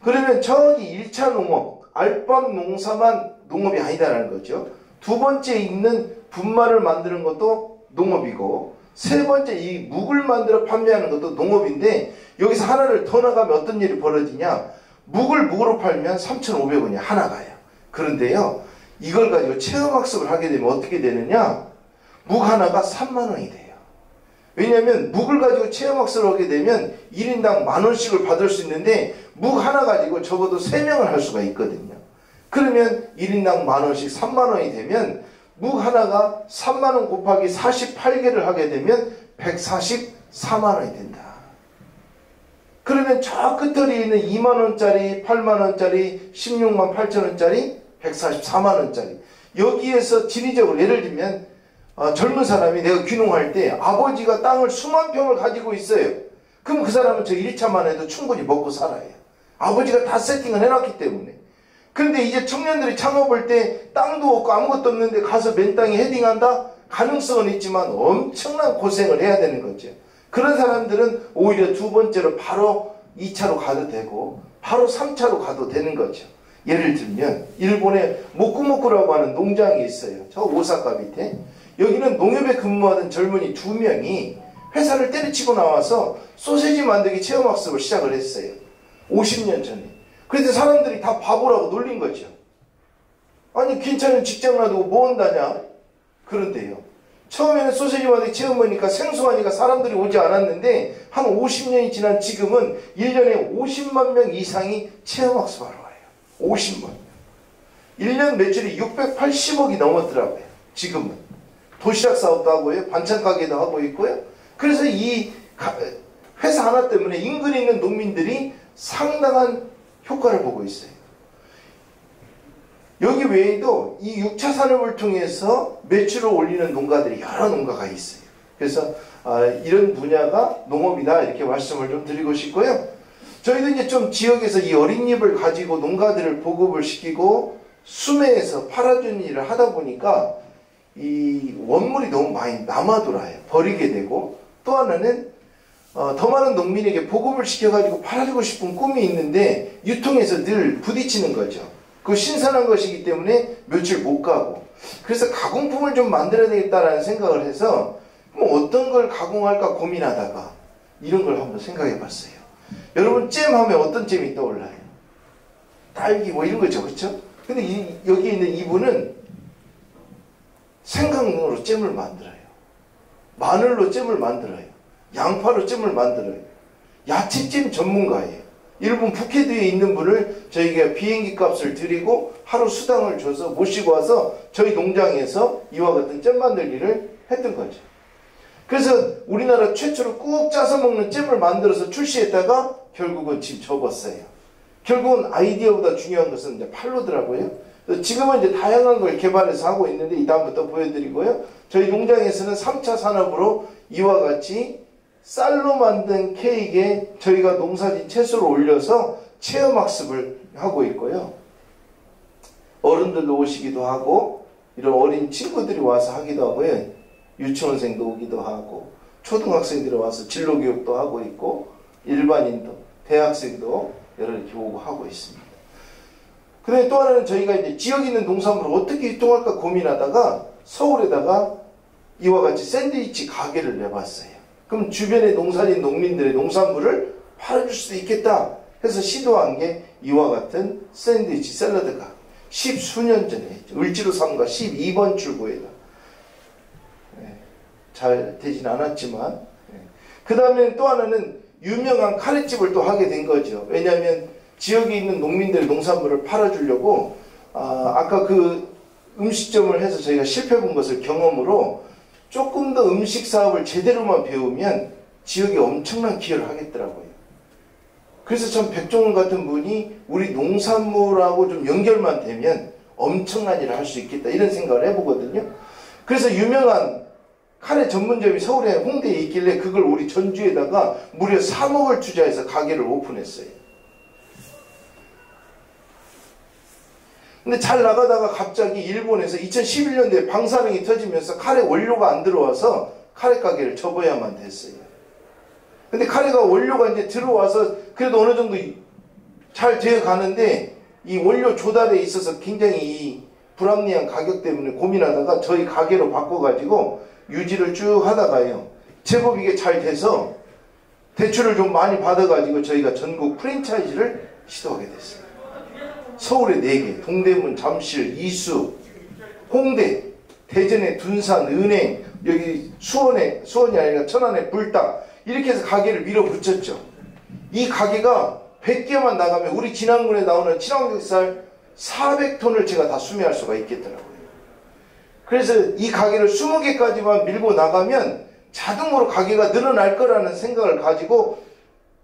[SPEAKER 1] 그러면 저기 1차 농업, 알밤 농사만 농업이 아니다라는 거죠. 두 번째 있는 분말을 만드는 것도 농업이고 세 번째 이 묵을 만들어 판매하는 것도 농업인데 여기서 하나를 더 나가면 어떤 일이 벌어지냐. 묵을 묵으로 팔면 3,500원이 하나가요. 그런데요, 이걸 가지고 체험학습을 하게 되면 어떻게 되느냐? 묵 하나가 3만 원이 돼요. 왜냐하면 묵을 가지고 체험학습을 하게 되면 1인당 10,000원씩을 받을 수 있는데 묵 하나 가지고 적어도 3명을 할 수가 있거든요. 그러면 1인당 10,000원씩 3만 원이 되면 묵 하나가 3만 원 곱하기 48개를 하게 되면 144만 원이 된다. 그러면 저 끝털이 있는 2만 원짜리, 8만 원짜리, 16만 8천 원짜리, 144만 원짜리, 여기에서 지리적으로 예를 들면 젊은 사람이 내가 귀농할 때 아버지가 땅을 수만 평을 가지고 있어요. 그럼 그 사람은 저 1차만 해도 충분히 먹고 살아요. 아버지가 다 세팅을 해놨기 때문에. 그런데 이제 청년들이 창업할 때 땅도 없고 아무것도 없는데 가서 맨 땅에 헤딩한다? 가능성은 있지만 엄청난 고생을 해야 되는 거죠. 그런 사람들은 오히려 두 번째로 바로 2차로 가도 되고 바로 3차로 가도 되는 거죠. 예를 들면 일본에 모쿠모쿠라고 하는 농장이 있어요. 저 오사카 밑에. 여기는 농협에 근무하던 젊은이 2명이 회사를 때려치고 나와서 소세지 만들기 체험학습을 시작을 했어요. 50년 전에. 그런데 사람들이 다 바보라고 놀린 거죠. 아니 괜찮은 직장 놔두고 뭐 한다냐? 그런데요, 처음에는 소세지 만들기 체험하니까 생소하니까 사람들이 오지 않았는데 한 50년이 지난 지금은 1년에 50만 명 이상이 체험학습하러 와요. 50만 명. 1년 매출이 680억이 넘었더라고요. 지금은. 도시락 사업도 하고요. 반찬 가게도 하고 있고요. 그래서 이 회사 하나 때문에 인근에 있는 농민들이 상당한 효과를 보고 있어요. 여기 외에도 이 6차 산업을 통해서 매출을 올리는 농가들이 여러 농가가 있어요. 그래서 이런 분야가 농업이다 이렇게 말씀을 좀 드리고 싶고요. 저희도 이제 좀 지역에서 이 어린잎을 가지고 농가들을 보급을 시키고 수매에서 팔아주는 일을 하다 보니까 이 원물이 너무 많이 남아돌아요. 버리게 되고, 또 하나는 더 많은 농민에게 보급을 시켜가지고 팔아주고 싶은 꿈이 있는데 유통에서 늘 부딪히는 거죠. 그 신선한 것이기 때문에 며칠 못 가고, 그래서 가공품을 좀 만들어야 되겠다라는 생각을 해서 뭐 어떤 걸 가공할까 고민하다가 이런 걸 한번 생각해 봤어요. 여러분 잼 하면 어떤 잼이 떠올라요? 딸기 뭐 이런 거죠, 그렇죠? 근데 여기 있는 이분은 생강으로 잼을 만들어요. 마늘로 잼을 만들어요. 양파로 잼을 만들어요. 야채잼 전문가예요. 일본 푸켓에 있는 분을 저희가 비행기 값을 드리고 하루 수당을 줘서 모시고 와서 저희 농장에서 이와 같은 잼 만들기를 했던 거죠. 그래서 우리나라 최초로 꾹 짜서 먹는 잼을 만들어서 출시했다가 결국은 지금 접었어요. 결국은 아이디어보다 중요한 것은 이제 팔로더라고요. 지금은 이제 다양한 걸 개발해서 하고 있는데 이 다음부터 보여드리고요. 저희 농장에서는 3차 산업으로 이와 같이 쌀로 만든 케이크에 저희가 농사진 채소를 올려서 체험학습을 하고 있고요. 어른들도 오시기도 하고 이런 어린 친구들이 와서 하기도 하고요. 유치원생도 오기도 하고 초등학생들이 와서 진로교육도 하고 있고 일반인도 대학생도 여러 이렇게 오고 하고 있습니다. 그다음에 또 하나는 저희가 이제 지역에 있는 농산물을 어떻게 유통할까 고민하다가 서울에다가 이와 같이 샌드위치 가게를 내봤어요. 그럼 주변에 농사진 농민들의 농산물을 팔아줄 수도 있겠다 해서 시도한 게 이와 같은 샌드위치 샐러드가 10수년 전에 했죠. 을지로 3가 12번 출구에다. 잘 되진 않았지만. 그 다음에 또 하나는 유명한 카레집을 또 하게 된 거죠. 왜냐하면 지역에 있는 농민들의 농산물을 팔아주려고 아까 그 음식점을 해서 저희가 실패 본 것을 경험으로 조금 더 음식 사업을 제대로만 배우면 지역에 엄청난 기여를 하겠더라고요. 그래서 전 백종원 같은 분이 우리 농산물하고 좀 연결만 되면 엄청난 일을 할 수 있겠다 이런 생각을 해보거든요. 그래서 유명한 카레 전문점이 서울에 홍대에 있길래 그걸 우리 전주에다가 무려 3억을 투자해서 가게를 오픈했어요. 근데 잘 나가다가 갑자기 일본에서 2011년도에 방사능이 터지면서 카레 원료가 안 들어와서 카레 가게를 접어야만 됐어요. 근데 카레가 원료가 이제 들어와서 그래도 어느 정도 잘 되어 가는데 이 원료 조달에 있어서 굉장히 이 불합리한 가격 때문에 고민하다가 저희 가게로 바꿔가지고 유지를 쭉 하다가요. 제법 이게 잘 돼서 대출을 좀 많이 받아가지고 저희가 전국 프랜차이즈를 시도하게 됐어요. 서울에 4개, 동대문, 잠실, 이수, 홍대, 대전에 둔산, 은행, 여기 수원이 아니라 천안에 불닭, 이렇게 해서 가게를 밀어붙였죠. 이 가게가 100개만 나가면 우리 진안군에 나오는 친환경쌀 400톤을 제가 다 수매할 수가 있겠더라고요. 그래서 이 가게를 20개까지만 밀고 나가면 자동으로 가게가 늘어날 거라는 생각을 가지고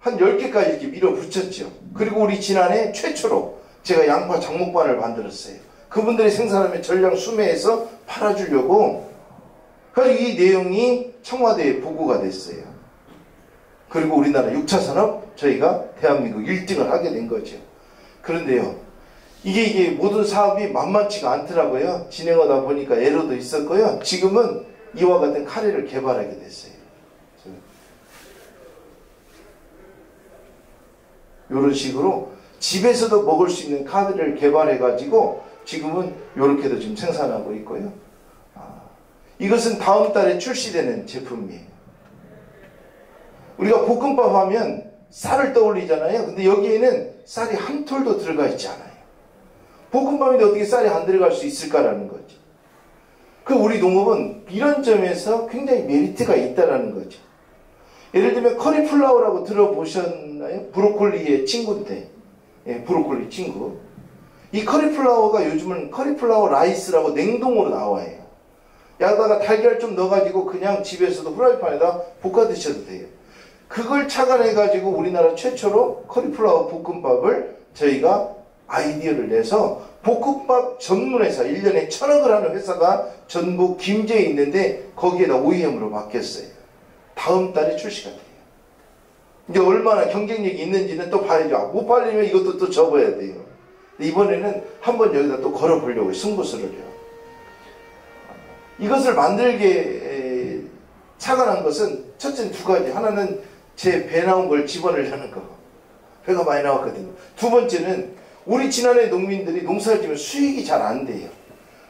[SPEAKER 1] 한 10개까지 이렇게 밀어붙였죠. 그리고 우리 진안에 최초로 제가 양파 장목반을 만들었어요. 그분들이 생산하면 전량 수매해서 팔아주려고. 그래서 이 내용이 청와대에 보고가 됐어요. 그리고 우리나라 6차 산업 저희가 대한민국 1등을 하게 된 거죠. 그런데요, 이게 모든 사업이 만만치가 않더라고요. 진행하다 보니까 에러도 있었고요. 지금은 이와 같은 카레를 개발하게 됐어요. 이런 식으로 집에서도 먹을 수 있는 카레를 개발해 가지고 지금은 이렇게도 지금 생산하고 있고요. 이것은 다음 달에 출시되는 제품이에요. 우리가 볶음밥 하면 쌀을 떠올리잖아요. 근데 여기에는 쌀이 한 톨도 들어가 있지 않아요. 볶음밥인데 어떻게 쌀이 안 들어갈 수 있을까라는 거죠. 그 우리 농업은 이런 점에서 굉장히 메리트가 있다라는 거죠. 예를 들면 커리플라워라고 들어보셨나요? 브로콜리의 친구인데, 예, 브로콜리 친구. 이 커리플라워가 요즘은 커리플라워 라이스라고 냉동으로 나와요. 여기다가 달걀 좀 넣어가지고 그냥 집에서도 프라이팬에다 볶아 드셔도 돼요. 그걸 착안해가지고 우리나라 최초로 커리플라워 볶음밥을 저희가 아이디어를 내서 볶음밥 전문회사, 1년에 1,000억을 하는 회사가 전국 김제에 있는데 거기에다 OEM으로 맡겼어요. 다음 달에 출시가 돼요. 이제 얼마나 경쟁력이 있는지는 또 봐야죠. 못 팔리면 이것도 또 접어야 돼요. 이번에는 한번 여기다 또 걸어보려고 승부수를요. 이것을 만들게 착안한 것은 첫째는 2가지. 하나는 제 배 나온 걸 집어넣으려는 거. 배가 많이 나왔거든요. 2번째는 우리 진안의 농민들이 농사를 지으면 수익이 잘 안 돼요.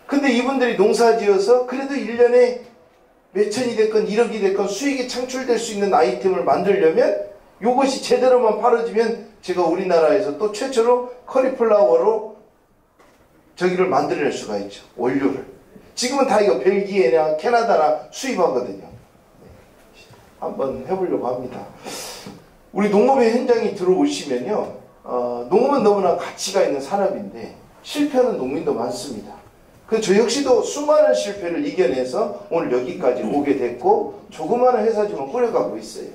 [SPEAKER 1] 근데 이분들이 농사 지어서 그래도 1년에 몇천이 됐건 1억이 됐건 수익이 창출될 수 있는 아이템을 만들려면 이것이 제대로만 팔아지면 제가 우리나라에서 또 최초로 커리플라워로 저기를 만들어낼 수가 있죠. 원료를. 지금은 다 이거 벨기에나 캐나다나 수입하거든요. 한번 해보려고 합니다. 우리 농업의 현장에 들어오시면요, 농업은 너무나 가치가 있는 산업인데 실패하는 농민도 많습니다. 저 역시도 수많은 실패를 이겨내서 오늘 여기까지 오게 됐고 조그마한 회사지만 꾸려가고 있어요.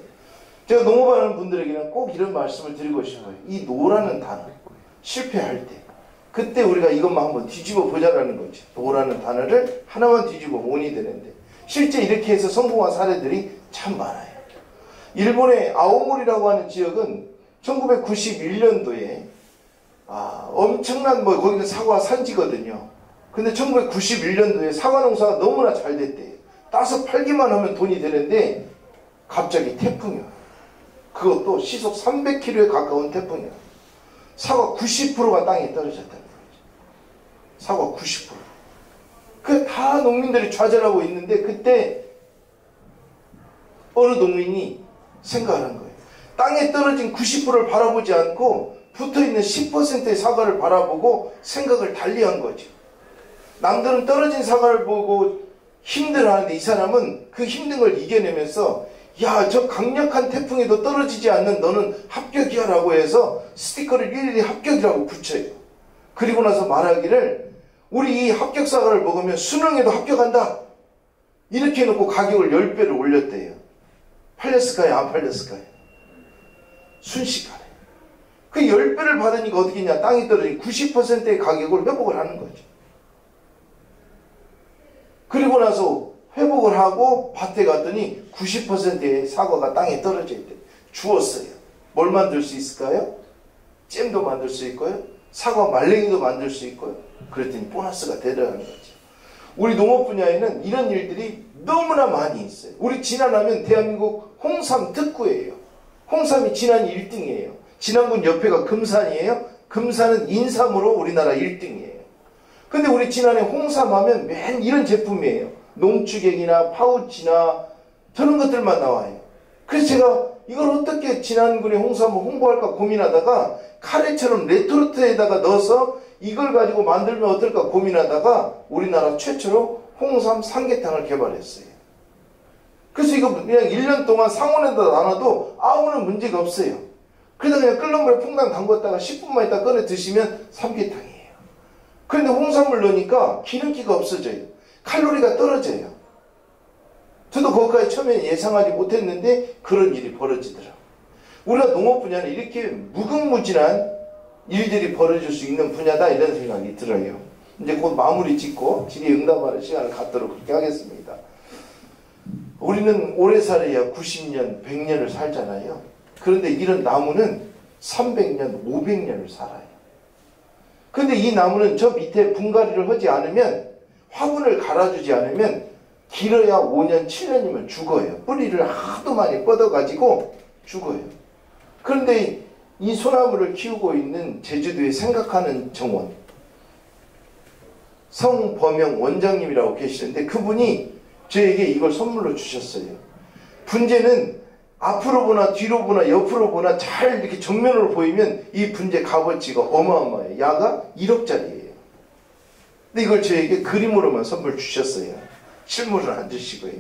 [SPEAKER 1] 제가 농업하는 분들에게는 꼭 이런 말씀을 드리고 싶어요. 이 노라는 단어, 실패할 때 그때 우리가 이것만 한번 뒤집어 보자라는 거죠. 노라는 단어를 하나만 뒤집어 보니 되는데 실제 이렇게 해서 성공한 사례들이 참 많아요. 일본의 아오모리라고 하는 지역은 1991년도에 엄청난 거기는 사과 산지거든요. 근데 1991년도에 사과 농사가 너무나 잘 됐대요. 따서 팔기만 하면 돈이 되는데 갑자기 태풍이 와요. 그것도 시속 300km에 가까운 태풍이 와요. 사과 90%가 땅에 떨어졌다는 거죠. 사과 90%. 그 다 농민들이 좌절하고 있는데 그때 어느 농민이 생각을 한 거예요. 땅에 떨어진 90%를 바라보지 않고 붙어있는 10%의 사과를 바라보고 생각을 달리한 거죠. 남들은 떨어진 사과를 보고 힘들어하는데 이 사람은 그 힘든 걸 이겨내면서 야, 저 강력한 태풍에도 떨어지지 않는 너는 합격이야 라고 해서 스티커를 일일이 합격이라고 붙여요. 그리고 나서 말하기를 우리 이 합격 사과를 먹으면 수능에도 합격한다. 이렇게 해놓고 가격을 10배를 올렸대요. 팔렸을까요? 안 팔렸을까요? 순식간에. 그 10배를 받으니까 어떻게 했냐. 땅이 떨어진 90%의 가격을 회복을 하는 거죠. 그리고 나서 회복을 하고 밭에 갔더니 90%의 사과가 땅에 떨어져 있대. 주웠어요. 뭘 만들 수 있을까요? 잼도 만들 수 있고요. 사과 말랭이도 만들 수 있고요. 그랬더니 보너스가 대단한 거죠. 우리 농업 분야에는 이런 일들이 너무나 많이 있어요. 우리 진안하면 대한민국 홍삼 특구예요. 홍삼이 진안이 1등이에요. 진안군 옆에가 금산이에요. 금산은 인삼으로 우리나라 1등이에요. 근데 우리 진안에 홍삼하면 맨 이런 제품이에요. 농축액이나 파우치나 저런 것들만 나와요. 그래서 제가 이걸 어떻게 진안군의 홍삼을 홍보할까 고민하다가 카레처럼 레토르트에다가 넣어서 이걸 가지고 만들면 어떨까 고민하다가 우리나라 최초로 홍삼 삼계탕을 개발했어요. 그래서 이거 그냥 1년 동안 상온에다 놔놔도 아무런 문제가 없어요. 그래서 그냥 끓는 물에 퐁당 담궜다가 10분만 있다 꺼내 드시면 삼계탕이에요. 그런데 홍삼을 넣으니까 기름기가 없어져요. 칼로리가 떨어져요. 저도 거기까지 처음에 예상하지 못했는데 그런 일이 벌어지더라고요. 우리가 농업 분야는 이렇게 무궁무진한 일들이 벌어질 수 있는 분야다 이런 생각이 들어요. 이제 곧 마무리 짓고 질의 응답하는 시간을 갖도록 그렇게 하겠습니다. 우리는 오래 살아야 90년, 100년을 살잖아요. 그런데 이런 나무는 300년, 500년을 살아요. 근데 이 나무는 저 밑에 분갈이를 하지 않으면, 화분을 갈아주지 않으면 길어야 5년, 7년이면 죽어요. 뿌리를 하도 많이 뻗어가지고 죽어요. 그런데 이 소나무를 키우고 있는 제주도에 생각하는 정원, 성범영 원장님이라고 계시는데 그분이 저에게 이걸 선물로 주셨어요. 분재는 앞으로 보나 뒤로 보나 옆으로 보나 잘 이렇게 정면으로 보이면 이 분재 값어치가 어마어마해요. 야가 1억짜리예요. 근데 이걸 저에게 그림으로만 선물 주셨어요. 실물은 안 주시고요.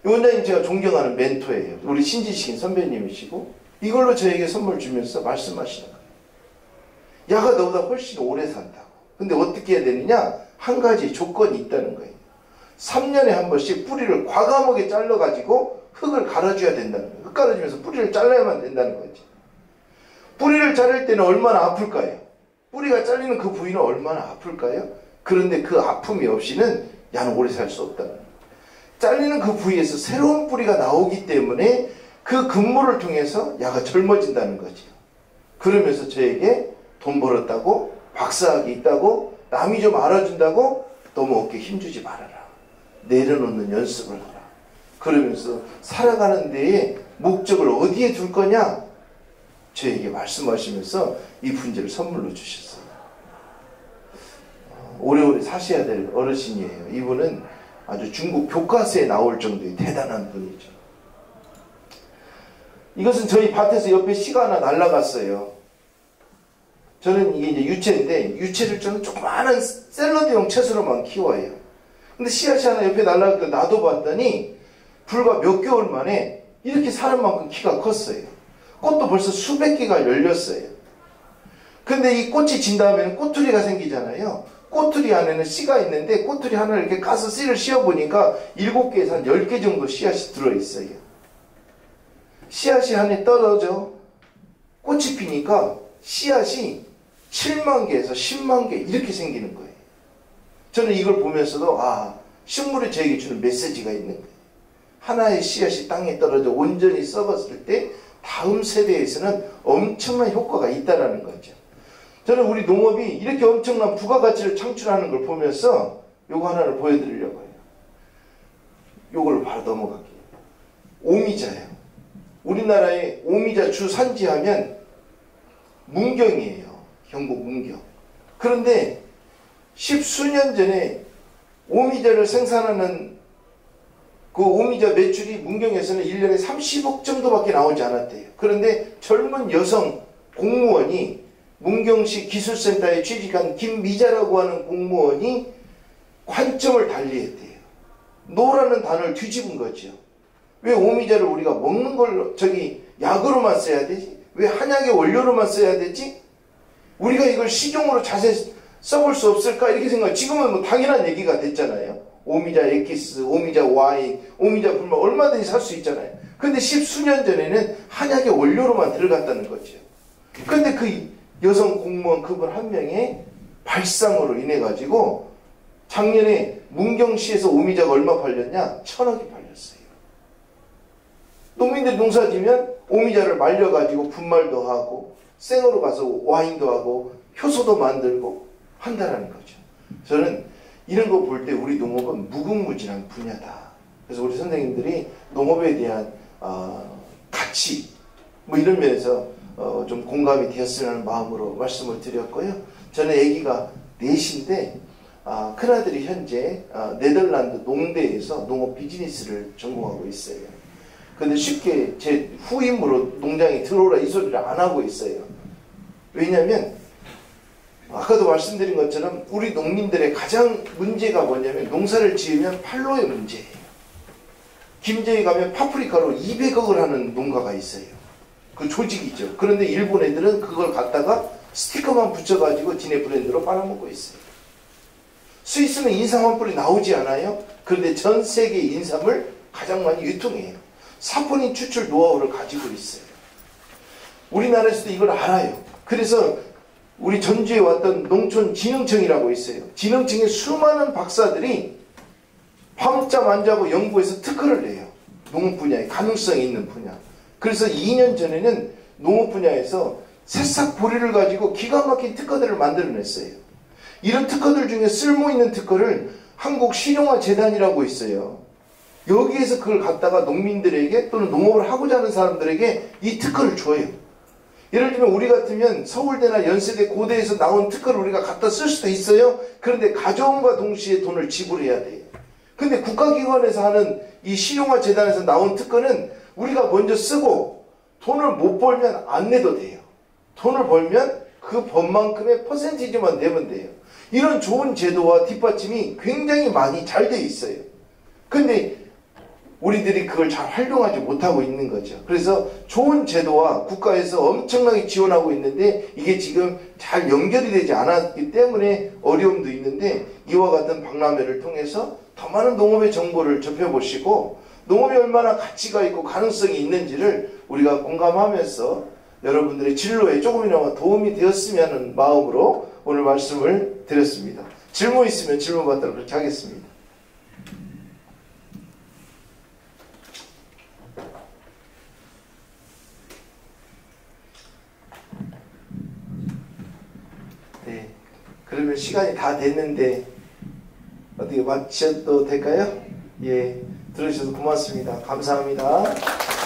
[SPEAKER 1] 이 원장님 제가 존경하는 멘토예요. 우리 신지식인 선배님이시고 이걸로 저에게 선물 주면서 말씀하시는 거예요. 야가 너보다 훨씬 오래 산다고. 근데 어떻게 해야 되느냐? 한 가지 조건이 있다는 거예요. 3년에 한 번씩 뿌리를 과감하게 잘라가지고 흙을 갈아줘야 된다는 거예요. 흙 갈아주면서 뿌리를 잘라야만 된다는 거지. 뿌리를 자를 때는 얼마나 아플까요? 뿌리가 잘리는 그 부위는 얼마나 아플까요? 그런데 그 아픔이 없이는 야는 오래 살 수 없다는 거예요. 잘리는 그 부위에서 새로운 뿌리가 나오기 때문에 그 근무를 통해서 야가 젊어진다는 거죠. 그러면서 저에게 돈 벌었다고, 박사학위 있다고, 남이 좀 알아준다고 너무 어깨에 힘주지 말아라. 내려놓는 연습을 하라. 그러면서 살아가는 데에 목적을 어디에 둘 거냐? 저에게 말씀하시면서 이 분재를 선물로 주셨어요. 오래오래 사셔야 될 어르신이에요. 이분은 아주 중국 교과서에 나올 정도의 대단한 분이죠. 이것은 저희 밭에서 옆에 씨가 하나 날아갔어요. 저는 이게 이제 유채인데 유채를 저는 조그마한 샐러드용 채소로만 키워요. 근데 씨앗이 하나 옆에 날아가서 놔둬봤더니 불과 몇 개월 만에 이렇게 사람만큼 키가 컸어요. 꽃도 벌써 수백 개가 열렸어요. 근데 이 꽃이 진 다음에는 꼬투리가 생기잖아요. 꼬투리 안에는 씨가 있는데 꼬투리 하나를 이렇게 까서 씨를 씌워보니까 7개에서 한 10개 정도 씨앗이 들어있어요. 씨앗이 안에 떨어져 꽃이 피니까 씨앗이 7만 개에서 10만 개 이렇게 생기는 거예요. 저는 이걸 보면서도 식물이 저에게 주는 메시지가 있는 거예요. 하나의 씨앗이 땅에 떨어져 온전히 썩었을 때 다음 세대에서는 엄청난 효과가 있다는 거죠. 저는 우리 농업이 이렇게 엄청난 부가가치를 창출하는 걸 보면서 요거 하나를 보여드리려고 해요. 요걸로 바로 넘어갈게요. 오미자예요. 우리나라의 오미자 주 산지하면 문경이에요. 경북 문경. 그런데 10수년 전에 오미자를 생산하는 그 오미자 매출이 문경에서는 1년에 30억 정도밖에 나오지 않았대요. 그런데 젊은 여성 공무원이 문경시 기술센터에 취직한 김미자라고 하는 공무원이 관점을 달리했대요. 노라는 단어를 뒤집은 거죠. 왜 오미자를 우리가 먹는 걸로 약으로만 써야 되지? 왜 한약의 원료로만 써야 되지? 우리가 이걸 식용으로 자세히 써볼 수 없을까? 이렇게 생각해요. 지금은 뭐 당연한 얘기가 됐잖아요. 오미자 에키스, 오미자 와인, 오미자 불만 얼마든지 살 수 있잖아요. 근데 10수년 전에는 한약의 원료로만 들어갔다는 거죠. 근데 그 여성 공무원 그분 한 명의 발상으로 인해 가지고 작년에 문경시에서 오미자가 얼마 팔렸냐? 1,000억이 팔렸어요. 농민들이 농사지면 오미자를 말려가지고 분말도 하고 생으로 가서 와인도 하고 효소도 만들고 한다라는 거죠. 저는 이런 거 볼 때 우리 농업은 무궁무진한 분야다. 그래서 우리 선생님들이 농업에 대한 가치 뭐 이런 면에서 좀 공감이 되었으면 하는 마음으로 말씀을 드렸고요. 저는 아기가 넷인데 큰아들이 현재 네덜란드 농대에서 농업 비즈니스를 전공하고 있어요. 근데 쉽게 제 후임으로 농장에 들어오라 이 소리를 안 하고 있어요. 왜냐하면 아까도 말씀드린 것처럼 우리 농민들의 가장 문제가 뭐냐면 농사를 지으면 팔로의 문제예요. 김제에 가면 파프리카로 200억을 하는 농가가 있어요. 그 조직이죠. 그런데 일본 애들은 그걸 갖다가 스티커만 붙여가지고 지네 브랜드로 빨아먹고 있어요. 스위스는 인삼 한 뿌리 나오지 않아요? 그런데 전 세계 인삼을 가장 많이 유통해요. 사포닌 추출 노하우를 가지고 있어요. 우리나라에서도 이걸 알아요. 그래서 우리 전주에 왔던 농촌진흥청이라고 있어요. 진흥청에 수많은 박사들이 밤잠 안 자고 연구해서 특허를 내요. 농업 분야에 가능성이 있는 분야. 그래서 2년 전에는 농업 분야에서 새싹 보리를 가지고 기가 막힌 특허들을 만들어냈어요. 이런 특허들 중에 쓸모있는 특허를 한국실용화재단이라고 있어요. 여기에서 그걸 갖다가 농민들에게 또는 농업을 하고자 하는 사람들에게 이 특허를 줘요. 예를 들면 우리 같으면 서울대나 연세대 고대에서 나온 특허를 우리가 갖다 쓸 수도 있어요. 그런데 가져옴과 동시에 돈을 지불해야 돼요. 근데 국가기관에서 하는 이 실용화재단에서 나온 특허는 우리가 먼저 쓰고 돈을 못 벌면 안 내도 돼요. 돈을 벌면 그 법만큼의 퍼센티지만 내면 돼요. 이런 좋은 제도와 뒷받침이 굉장히 많이 잘 돼 있어요. 근데 우리들이 그걸 잘 활용하지 못하고 있는 거죠. 그래서 좋은 제도와 국가에서 엄청나게 지원하고 있는데 이게 지금 잘 연결이 되지 않았기 때문에 어려움도 있는데 이와 같은 박람회를 통해서 더 많은 농업의 정보를 접해보시고 농업이 얼마나 가치가 있고 가능성이 있는지를 우리가 공감하면서 여러분들의 진로에 조금이나마 도움이 되었으면 하는 마음으로 오늘 말씀을 드렸습니다. 질문 있으면 질문 받도록 그렇게 하겠습니다. 네, 그러면 시간이 다 됐는데 어떻게 마쳐도 될까요? 예, 들어주셔서 고맙습니다. 감사합니다.